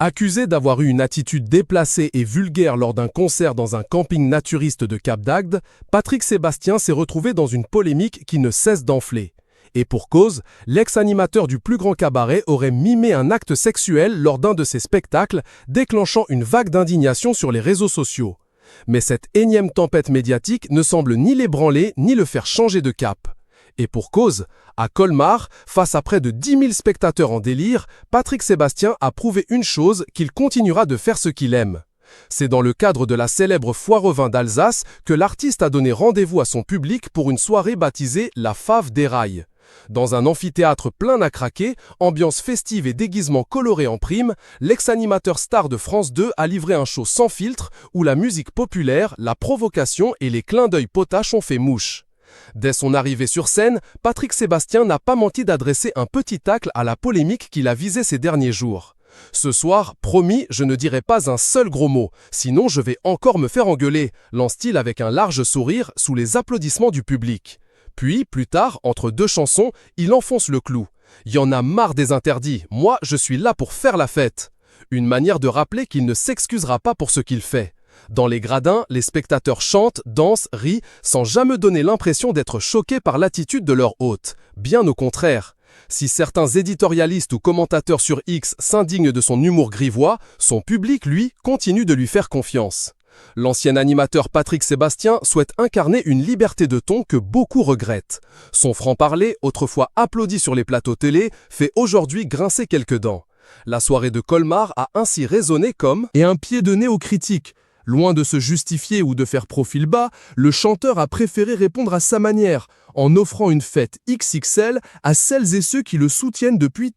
Accusé d'avoir eu une attitude déplacée et vulgaire lors d'un concert dans un camping naturiste de Cap d'Agde, Patrick Sébastien s'est retrouvé dans une polémique qui ne cesse d'enfler. Et pour cause, l'ex-animateur du plus grand cabaret aurait mimé un acte sexuel lors d'un de ses spectacles, déclenchant une vague d'indignation sur les réseaux sociaux. Mais cette énième tempête médiatique ne semble ni l'ébranler ni le faire changer de cap. Et pour cause, à Colmar, face à près de 10 000 spectateurs en délire, Patrick Sébastien a prouvé une chose, qu'il continuera de faire ce qu'il aime. C'est dans le cadre de la célèbre foire aux vins d'Alsace que l'artiste a donné rendez-vous à son public pour une soirée baptisée la Fave des Rails. Dans un amphithéâtre plein à craquer, ambiance festive et déguisement coloré en prime, l'ex-animateur star de France 2 a livré un show sans filtre où la musique populaire, la provocation et les clins d'œil potaches ont fait mouche. Dès son arrivée sur scène, Patrick Sébastien n'a pas menti d'adresser un petit tacle à la polémique qu'il a visée ces derniers jours. Ce soir, promis, je ne dirai pas un seul gros mot, sinon je vais encore me faire engueuler, lance-t-il avec un large sourire sous les applaudissements du public. Puis, plus tard, entre deux chansons, il enfonce le clou. Y en a marre des interdits, moi je suis là pour faire la fête. Une manière de rappeler qu'il ne s'excusera pas pour ce qu'il fait. Dans les gradins, les spectateurs chantent, dansent, rient, sans jamais donner l'impression d'être choqués par l'attitude de leur hôte. Bien au contraire. Si certains éditorialistes ou commentateurs sur X s'indignent de son humour grivois, son public, lui, continue de lui faire confiance. L'ancien animateur Patrick Sébastien souhaite incarner une liberté de ton que beaucoup regrettent. Son franc-parler, autrefois applaudi sur les plateaux télé, fait aujourd'hui grincer quelques dents. La soirée de Colmar a ainsi résonné comme « et un pied de nez aux critiques ». Loin de se justifier ou de faire profil bas, le chanteur a préféré répondre à sa manière, en offrant une fête XXL à celles et ceux qui le soutiennent depuis